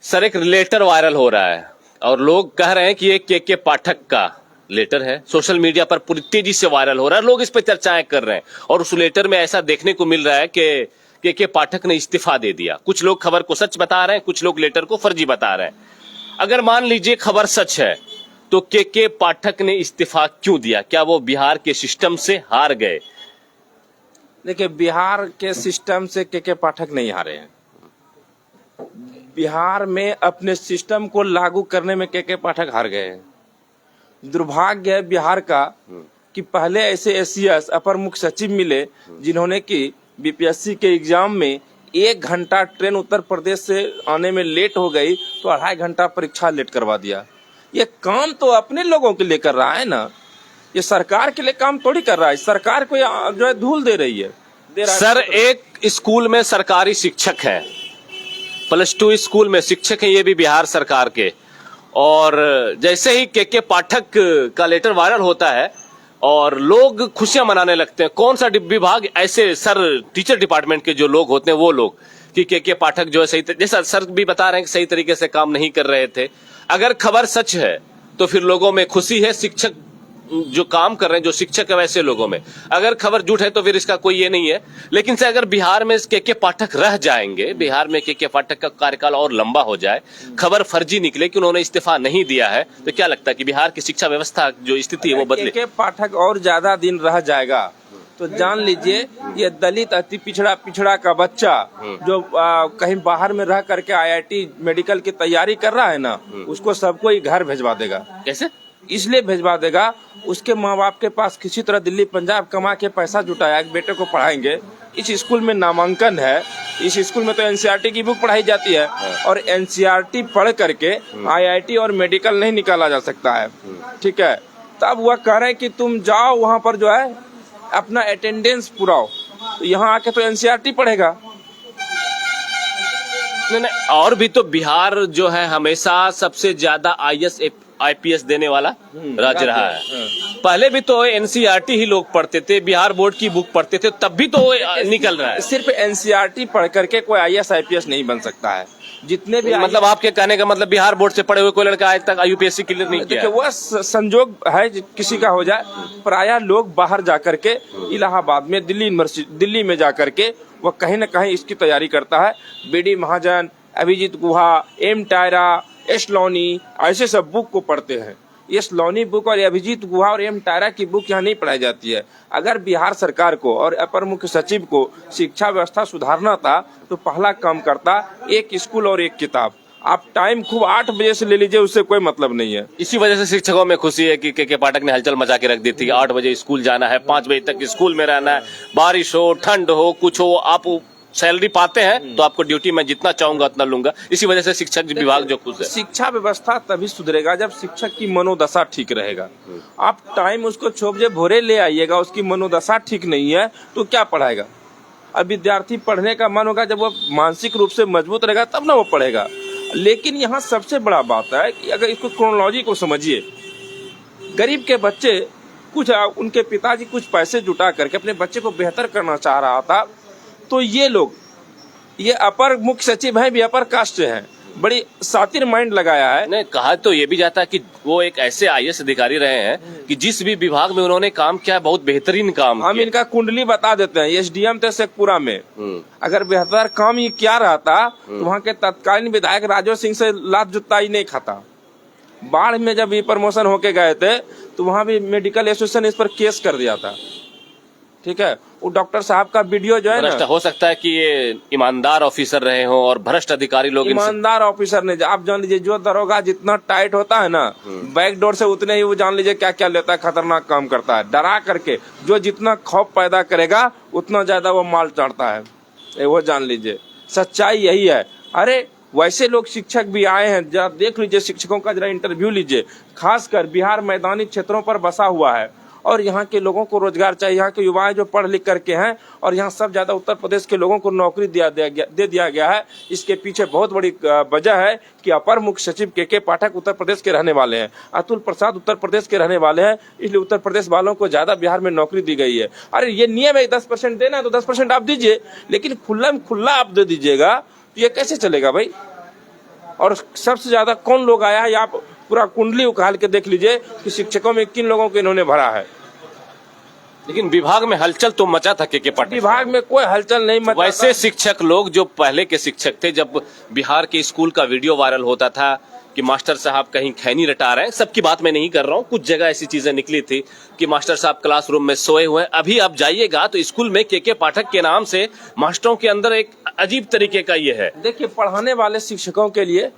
Sir एक letter viral हो रहा है और लोग कह रहे हैं कि ये के पाठक का लेटर है। सोशल मीडिया पर पूरी तेजी से वायरल हो रहा है, लोग इस पर चर्चाएं कर रहे हैं और उस लेटर में ऐसा देखने को मिल रहा है कि के पाठक ने इस्तीफा दे दिया। कुछ लोग खबर को सच बता रहे हैं, कुछ लोग लेटर को फर्जी बता रहे हैं। अगर मान लीजिए खबर सच है तो के पाठक ने इस्तीफा क्यों दिया? क्या वो बिहार के सिस्टम से हार गए? देखिए, बिहार के सिस्टम से के पाठक नहीं हारे हैं। बिहार में अपने सिस्टम को लागू करने में के पाठक हार गए हैं। दुर्भाग्य है बिहार का कि पहले ऐसे एसीएस अपर मुख्य सचिव मिले जिन्होंने कि बीपीएससी के एग्जाम में 1 घंटा ट्रेन उत्तर प्रदेश से आने में लेट हो गई तो 2.5 घंटा परीक्षा लेट करवा दिया। ये काम तो अपने लोगों के लिए कर रहा है ना, ये सरकार के लिए काम थोड़ी कर रहा है। सरकार को जो है धूल दे रही है। सर एक स्कूल में सरकारी शिक्षक है, +2 स्कूल में शिक्षक है, ये भी बिहार सरकार के, और जैसे ही के पाठक का लेटर वायरल होता है और लोग खुशियां मनाने लगते हैं। कौन सा विभाग ऐसे, सर टीचर डिपार्टमेंट के जो लोग होते हैं वो लोग, कि के पाठक जो है सही, जैसा सर भी बता रहे हैं कि सही तरीके से काम नहीं कर रहे थे। अगर खबर सच है तो फिर लोगों में खुशी है, शिक्षक जो काम कर रहे हैं, जो शिक्षक है वैसे लोगों में। अगर खबर झूठ है तो फिर इसका कोई ये नहीं है। लेकिन से अगर बिहार में के पाठक रह जाएंगे, बिहार में के पाठक का कार्यकाल और लंबा हो जाए, खबर फर्जी निकले कि उन्होंने इस्तीफा नहीं दिया है, तो क्या लगता है कि बिहार की शिक्षा व्यवस्था जो स्थिति है वो बदले? के पाठक और ज्यादा दिन रह जाएगा तो जान लीजिए ये दलित अति पिछड़ा का बच्चा जो कहीं बाहर में रह करके IIT मेडिकल की तैयारी कर रहा है ना, उसको सबको ही घर भेजवा देगा। कैसे? इसलिए भेजवा देगा, उसके माँ बाप के पास किसी तरह दिल्ली पंजाब कमा के पैसा जुटाया, बेटे को पढ़ाएंगे। इस स्कूल में नामांकन है, इस स्कूल में तो NCERT की बुक पढ़ाई जाती है और NCERT पढ़ करके IIT और मेडिकल नहीं निकाला जा सकता है, ठीक है। तब वह कह रहे हैं कि तुम जाओ वहाँ पर जो है अपना अटेंडेंस पुराओ, तो यहाँ आके तो NCERT पढ़ेगा। नहीं, और भी तो बिहार जो है हमेशा सबसे ज्यादा IAS देने वाला राज्य रहा है। पहले भी तो NCERT ही लोग पढ़ते थे, बिहार बोर्ड की बुक पढ़ते थे, तब भी तो निकल रहा है। सिर्फ NCERT पढ़ करके कोई IAS IPS नहीं बन सकता है। जितने भी मतलब आपके कहने का मतलब बिहार बोर्ड से पढ़े हुए कोई लड़का आज तक UPSC क्लियर नहीं किया? देखिए, वह संजोग है किसी का हो जाए। प्रायः लोग बाहर जाकर के इलाहाबाद में, दिल्ली में जाकर के वह कहीं न कहीं इसकी तैयारी करता है। BD महाजन, अभिजीत गुहा, M टायरा, एस लॉनी, ऐसे सब बुक को पढ़ते हैं। एस लॉनी बुक और अभिजीत गुहा और M टायरा की बुक यहाँ नहीं पढ़ाई जाती है। अगर बिहार सरकार को और अपर मुख्य सचिव को शिक्षा व्यवस्था सुधारना था तो पहला काम करता एक स्कूल और एक किताब। आप टाइम खूब 8 बजे से ले लीजिए, उससे कोई मतलब नहीं है। इसी वजह से शिक्षकों में खुशी है कि के पाठक ने हलचल मचा के रख दी थी। 8 बजे स्कूल जाना है, 5 बजे तक स्कूल में रहना है, बारिश हो, ठंड हो, कुछ हो, आप सैलरी पाते हैं तो आपको ड्यूटी मैं जितना चाहूंगा उतना लूंगा। इसी वजह से शिक्षक विभाग जो खुश है। शिक्षा व्यवस्था तभी सुधरेगा जब शिक्षक की मनोदशा ठीक रहेगा। आप टाइम उसको 6 बजे भोरे ले आइएगा, उसकी मनोदशा ठीक नहीं है तो क्या पढ़ाएगा? अब विद्यार्थी पढ़ने का मन होगा जब वो मानसिक रूप से मजबूत रहेगा तब ना वो पढ़ेगा। लेकिन यहाँ सबसे बड़ा बात है कि अगर इसको क्रोनोलॉजी को समझिए, गरीब के बच्चे कुछ, उनके पिताजी कुछ पैसे जुटा करके अपने बच्चे को बेहतर करना चाह रहा था, तो ये लोग, ये अपर मुख्य सचिव हैं भी अपर कास्ट से हैं, बड़ी सातिर माइंड लगाया है। नहीं, कहा तो ये भी जाता है कि वो एक ऐसे IAS अधिकारी रहे हैं कि जिस भी विभाग में उन्होंने काम किया बहुत बेहतरीन काम हम इनका कुंडली बता देते हैं। SDM थे शेखपुरा में, अगर बेहतर काम ये क्या रहता तो वहाँ के तत्कालीन विधायक राजो सिंह से लात जुत्ता ही नहीं खाता। बाढ़ में जब ये प्रमोशन होके गए थे तो वहाँ भी मेडिकल एसोसिएशन इस पर केस कर दिया था, ठीक है। वो डॉक्टर साहब का वीडियो जो है ना, हो सकता है कि ये ईमानदार ऑफिसर रहे हो और भ्रष्ट अधिकारी लोग। ईमानदार ऑफिसर ने, आप जान लीजिए जो दरोगा जितना टाइट होता है ना, बैक डोर से उतने ही वो जान लीजिए क्या क्या लेता है, खतरनाक काम करता है। डरा करके जो जितना खौफ पैदा करेगा उतना ज्यादा वो माल चढ़ता है, वो जान लीजिए। सच्चाई यही है। अरे वैसे लोग शिक्षक भी आए हैं, जरा देख लीजिए, शिक्षकों का जरा इंटरव्यू लीजिए। खासकर बिहार मैदानी क्षेत्रों पर बसा हुआ है और यहाँ के लोगों को रोजगार चाहिए। यहाँ के युवाएं जो पढ़ लिख करके हैं और यहाँ सब ज्यादा उत्तर प्रदेश के लोगों को नौकरी दे दिया गया है। इसके पीछे बहुत बड़ी वजह है कि अपर मुख्य सचिव के पाठक उत्तर प्रदेश के रहने वाले हैं, अतुल प्रसाद उत्तर प्रदेश के रहने वाले हैं, इसलिए उत्तर प्रदेश वालों को ज्यादा बिहार में नौकरी दी गई है। अरे ये नियम है 10% देना है तो 10% आप दीजिए, लेकिन खुला आप दे दीजिएगा तो ये कैसे चलेगा भाई? और सबसे ज्यादा कौन लोग आया है, आप पूरा कुंडली उखाड़ के देख लीजिए कि शिक्षकों में किन लोगों को इन्होंने भरा है। लेकिन विभाग में हलचल तो मचा था के पाठक। विभाग में कोई हलचल नहीं मचा। वैसे शिक्षक लोग जो पहले के शिक्षक थे, जब बिहार के स्कूल का वीडियो वायरल होता था कि मास्टर साहब कहीं खैनी रटा रहे हैं, सबकी बात मैं नहीं कर रहा हूँ, कुछ जगह ऐसी चीजें निकली थी कि मास्टर साहब क्लासरूम में सोए हुए हैं। अभी आप जाइएगा तो स्कूल में के पाठक के नाम से मास्टरों के अंदर एक अजीब तरीके का ये है। देखिए, पढ़ाने वाले शिक्षकों के लिए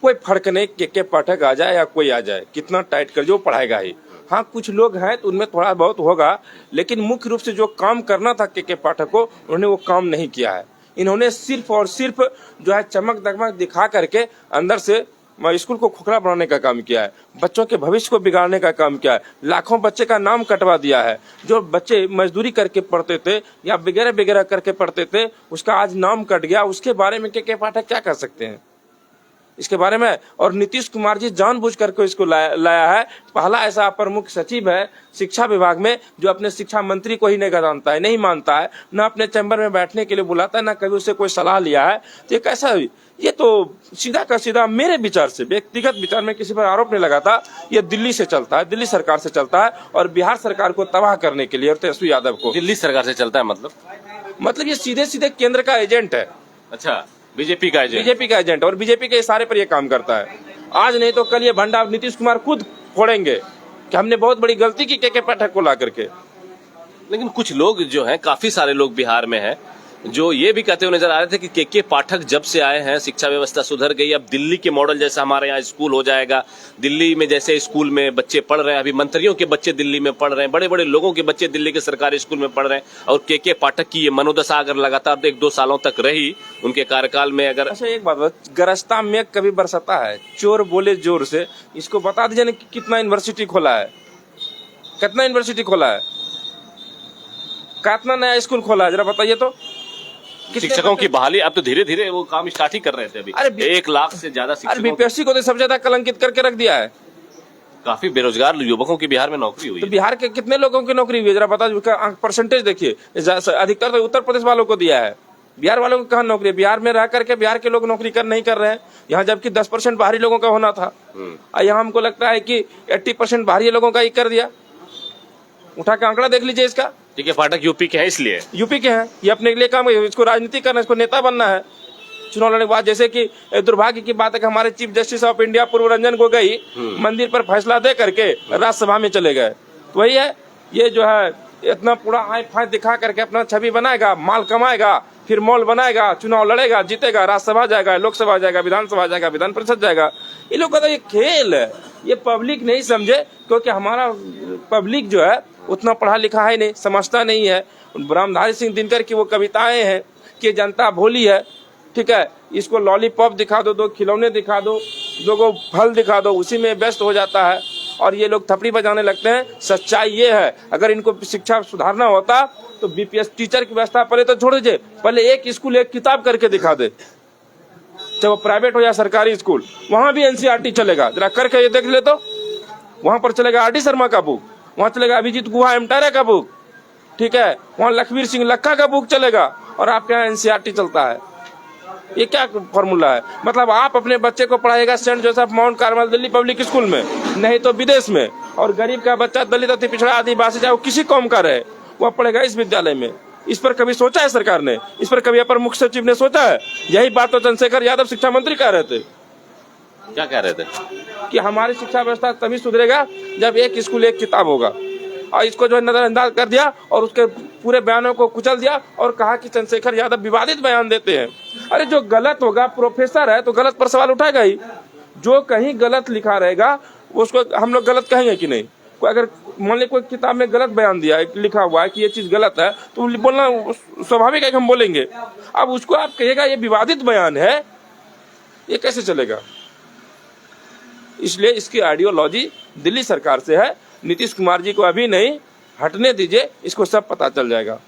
कोई फर्क नहीं, के पाठक आ जाए या कोई आ जाए, कितना टाइट कर जो पढ़ाएगा ही। हाँ, कुछ लोग हैं तो उनमें थोड़ा बहुत होगा, लेकिन मुख्य रूप से जो काम करना था के पाठक को, उन्होंने वो काम नहीं किया है। इन्होंने सिर्फ और सिर्फ जो है चमक दमक दिखा करके अंदर से स्कूल को खोखला बनाने का काम किया है, बच्चों के भविष्य को बिगाड़ने का काम किया है, लाखों बच्चे का नाम कटवा दिया है। जो बच्चे मजदूरी करके पढ़ते थे या वगैरह वगैरह करके पढ़ते थे, उसका आज नाम कट गया। उसके बारे में के पाठक क्या कर सकते हैं इसके बारे में? और नीतीश कुमार जी जानबूझ करके इसको लाया है। पहला ऐसा अपर मुख्य सचिव है शिक्षा विभाग में जो अपने शिक्षा मंत्री को ही नहीं जानता है, नहीं मानता है, न अपने चैम्बर में बैठने के लिए बुलाता है, न कभी उससे कोई सलाह लिया है। तो ये कैसा, ये तो सीधा का सीधा मेरे विचार से, व्यक्तिगत विचार में किसी पर आरोप नहीं लगाता, ये दिल्ली से चलता है, दिल्ली सरकार से चलता है, और बिहार सरकार को तबाह करने के लिए और तेजस्वी यादव को। दिल्ली सरकार से चलता है मतलब ये सीधे सीधे केंद्र का एजेंट है। अच्छा, बीजेपी का एजेंट, और बीजेपी के इशारे पर ये काम करता है। आज नहीं तो कल ये भंडा नीतीश कुमार खुद फोड़ेंगे कि हमने बहुत बड़ी गलती की के पाठक को ला करके। लेकिन कुछ लोग जो हैं, काफी सारे लोग बिहार में हैं जो ये भी कहते हुए नजर आ रहे थे कि के पाठक जब से आए हैं शिक्षा व्यवस्था सुधर गई, अब दिल्ली के मॉडल जैसा हमारे यहाँ स्कूल हो जाएगा। दिल्ली में जैसे स्कूल में बच्चे पढ़ रहे हैं, अभी मंत्रियों के बच्चे दिल्ली में पढ़ रहे हैं, बड़े बड़े लोगों के बच्चे दिल्ली के सरकारी स्कूल में पढ़ रहे हैं। और के पाठक की ये मनोदशा अगर लगातार 1-2 सालों तक रही उनके कार्यकाल में, अगर अच्छा एक बात, गरजता मेघ कभी बरसता है, चोर बोले जोर से। इसको बता दीजिए ना कितना यूनिवर्सिटी खोला है, कितना यूनिवर्सिटी खोला है, कितना नया स्कूल खोला है, जरा बताइए तो। शिक्षकों की बहाली अब तो धीरे धीरे वो काम स्टार्ट ही कर रहे थे। अभी 1 लाख से ज्यादा शिक्षकों, बीपीएससी को तो सबसे ज्यादा कलंकित करके रख दिया है। काफी बेरोजगार युवकों की बिहार में नौकरी हुई। तो बिहार के कितने लोगों की नौकरी हुई है, जरा बता दीजिए, परसेंटेज देखिए। अधिकतर तो उत्तर प्रदेश वालों को दिया है, बिहार वालों को कहाँ नौकरी? बिहार में रह करके बिहार के लोग नौकरी नहीं कर रहे हैं यहाँ, जबकि 10% बाहरी लोगों का होना था। यहाँ हमको लगता है कि 80% बाहरी लोगों का ही कर दिया। उठा के आंकड़ा देख लीजिए इसका। के पाठक यूपी के हैं, इसलिए यूपी के हैं, ये अपने लिए काम, इसको राजनीति करना, इसको नेता बनना है चुनाव लड़ने के बाद। जैसे कि दुर्भाग्य की बात है कि हमारे चीफ जस्टिस ऑफ इंडिया पूर्व रंजन गोगोई मंदिर पर फैसला दे करके राज्यसभा में चले गए। तो वही है, ये जो है इतना पूरा हाई फाई दिखा करके अपना छवि बनाएगा, माल कमाएगा, फिर मॉल बनाएगा, चुनाव लड़ेगा, जीतेगा, राज्यसभा जाएगा, लोकसभा जाएगा, विधानसभा जाएगा, विधान परिषद जाएगा। ये लोग का तो ये खेल है, ये पब्लिक नहीं समझे, क्योंकि हमारा पब्लिक जो है उतना पढ़ा लिखा है नहीं, समझता नहीं है। ब्रह्मधारी सिंह दिनकर की वो कविताएं हैं कि जनता भोली है, ठीक है, इसको लॉलीपॉप दिखा दो, 2 खिलौने दिखा दो, 2 फल दिखा दो, उसी में व्यस्त हो जाता है और ये लोग थपड़ी बजाने लगते हैं। सच्चाई ये है, अगर इनको शिक्षा सुधारना होता तो बीपीएस टीचर की व्यवस्था पहले तो छोड़ दीजिए, पहले एक स्कूल एक किताब करके दिखा दे, चाहे वो प्राइवेट हो या सरकारी स्कूल, वहां भी एनसीईआरटी चलेगा। जरा करके ये देख ले तो, वहां पर चलेगा आर डी शर्मा का बुक, वहां चलेगा अभिजीत गुहा एमटारे का बुक, ठीक है, वहां लखवीर सिंह लक्का का बुक चलेगा, और आपके यहाँ एनसीईआरटी चलता है। ये क्या फॉर्मूला है? मतलब आप अपने बच्चे को पढ़ाएगा saint Joseph mount Carmel Delhi public school में, नहीं तो विदेश में, और गरीब का बच्चा दलित अति पिछड़ा आदिवासी चाहे वो किसी कौम का रहे, वह पढ़ेगा इस विद्यालय में। इस पर कभी सोचा है सरकार ने? इस पर कभी अपर मुख्य सचिव ने सोचा है? यही बात तो चंद्रशेखर यादव शिक्षा मंत्री कह रहे थे। क्या कह रहे थे? कि हमारी शिक्षा व्यवस्था तभी सुधरेगा जब एक स्कूल एक किताब होगा। और इसको जो है नजरअंदाज कर दिया और उसके पूरे बयानों को कुचल दिया और कहा कि चंद्रशेखर यादव विवादित बयान देते हैं। अरे जो गलत होगा, प्रोफेसर है तो गलत पर सवाल उठाएगा ही। जो कहीं गलत लिखा रहेगा उसको हम लोग गलत कहेंगे कि नहीं? अगर मान ली कोई किताब में गलत बयान दिया है, लिखा हुआ है कि ये चीज गलत है, तो बोलना स्वाभाविक है कि हम बोलेंगे। अब उसको आप कहिएगा ये विवादित बयान है, ये कैसे चलेगा? इसलिए इसकी आइडियोलॉजी दिल्ली सरकार से है। नीतीश कुमार जी को अभी नहीं हटने दीजिए, इसको सब पता चल जाएगा।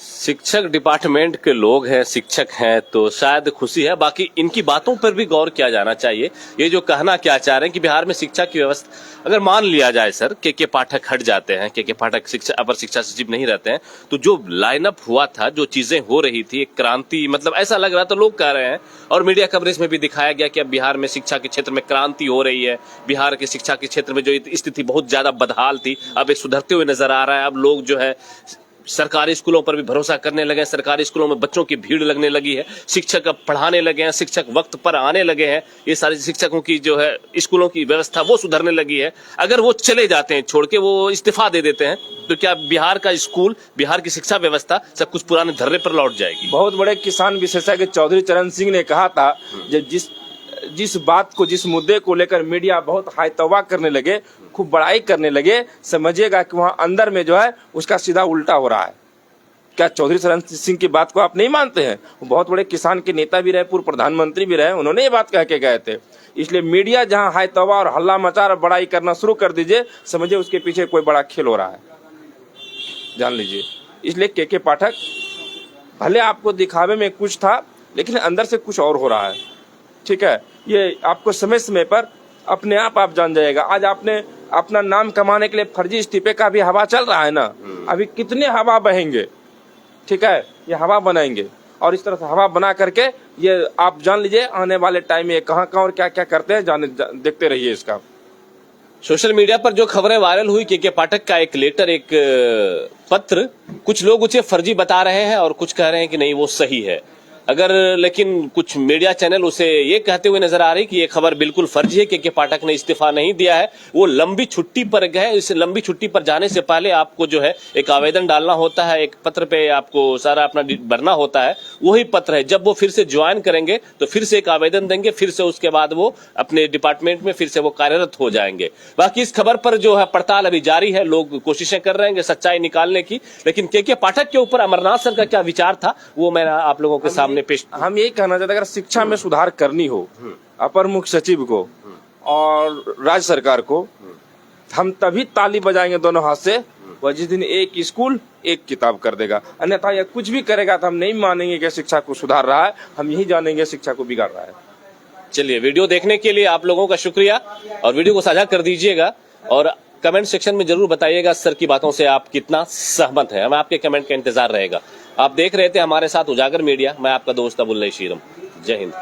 शिक्षक डिपार्टमेंट के लोग हैं, शिक्षक हैं, तो शायद खुशी है। बाकी इनकी बातों पर भी गौर किया जाना चाहिए। ये जो कहना क्या चाह रहे हैं कि बिहार में शिक्षा की व्यवस्था, अगर मान लिया जाए सर के पाठक हट जाते हैं, के पाठक शिक्षा अपर शिक्षा सचिव नहीं रहते हैं, तो जो लाइनअप हुआ था, जो चीजें हो रही थी, एक क्रांति, मतलब ऐसा लग रहा था, लोग कह रहे हैं और मीडिया कवरेज में भी दिखाया गया कि अब बिहार में शिक्षा के क्षेत्र में क्रांति हो रही है। बिहार के शिक्षा के क्षेत्र में जो स्थिति बहुत ज्यादा बदहाल थी, अब एक सुधरते हुए नजर आ रहा है। अब लोग जो है सरकारी स्कूलों पर भी भरोसा करने लगे हैं, सरकारी स्कूलों में बच्चों की भीड़ लगने लगी है, शिक्षक अब पढ़ाने लगे हैं, शिक्षक वक्त पर आने लगे हैं, ये सारे शिक्षकों की जो है स्कूलों की व्यवस्था वो सुधरने लगी है। अगर वो चले जाते हैं, छोड़ के वो इस्तीफा दे देते हैं, तो क्या बिहार का स्कूल, बिहार की शिक्षा व्यवस्था सब कुछ पुराने धर्रे पर लौट जाएगी? बहुत बड़े किसान विशेषज्ञ चौधरी चरण सिंह ने कहा था, जब जिस बात को, जिस मुद्दे को लेकर मीडिया बहुत हाईतौबा करने लगे, खूब बड़ाई करने लगे, समझिएगा कि वहां अंदर में जो है उसका सीधा उल्टा हो रहा है। क्या चौधरी चरण सिंह की बात को आप नहीं मानते हैं? वो बहुत बड़े किसान के नेता भी रहे, पूर्व प्रधानमंत्री भी रहे, उन्होंने ये बात कह के गए थे। इसलिए मीडिया जहां हाईतौबा और हल्ला मचा और बड़ाई करना शुरू कर दीजिए, समझिए उसके पीछे कोई बड़ा खेल हो रहा है, जान लीजिए। इसलिए के पाठक, भले आपको दिखावे में कुछ था, लेकिन अंदर से कुछ और हो रहा है, ठीक है? ये आपको समय समय पर अपने आप जान जाएगा। आज आपने अपना नाम कमाने के लिए फर्जी इस्तीफे का भी हवा चल रहा है ना, अभी कितने हवा बहेंगे, ठीक है? ये हवा बनाएंगे और इस तरह से हवा बना करके ये आप जान लीजिए आने वाले टाइम में कहाँ और क्या क्या करते हैं, देखते रहिए इसका। सोशल मीडिया पर जो खबरें वायरल हुई के पाठक का एक लेटर, एक पत्र, कुछ लोग उसे फर्जी बता रहे हैं और कुछ कह रहे हैं कि नहीं वो सही है। अगर लेकिन कुछ मीडिया चैनल उसे ये कहते हुए नजर आ रही कि ये खबर बिल्कुल फर्जी है, के पाठक ने इस्तीफा नहीं दिया है, वो लंबी छुट्टी पर गए। इस लंबी छुट्टी पर जाने से पहले आपको जो है एक आवेदन डालना होता है, एक पत्र पे आपको सारा अपना भरना होता है, वही पत्र है। जब वो फिर से ज्वाइन करेंगे तो फिर से एक आवेदन देंगे, फिर से उसके बाद वो अपने डिपार्टमेंट में फिर से वो कार्यरत हो जाएंगे। बाकी इस खबर पर जो है पड़ताल अभी जारी है, लोग कोशिशें कर रहे हैं सच्चाई निकालने की। लेकिन के पाठक के ऊपर अमरनाथ सर का क्या विचार था, वो मैं आप लोगों के सामने पेश। हम यही कहना चाहते हैं, अगर शिक्षा में सुधार करनी हो अपर मुख्य सचिव को और राज्य सरकार को, हम तभी ताली बजाएंगे दोनों हाथ से, वह जिस दिन एक स्कूल एक किताब कर देगा। अन्यथा यह कुछ भी करेगा तो हम नहीं मानेंगे कि शिक्षा को सुधार रहा है, हम यही जानेंगे शिक्षा को बिगाड़ रहा है। चलिए, वीडियो देखने के लिए आप लोगों का शुक्रिया और वीडियो को साझा कर दीजिएगा और कमेंट सेक्शन में जरूर बताइएगा सर की बातों से आप कितना सहमत हैं। हमें आपके कमेंट का इंतजार रहेगा। आप देख रहे थे हमारे साथ उजागर मीडिया, मैं आपका दोस्त अबुल शीरम। जय हिंद।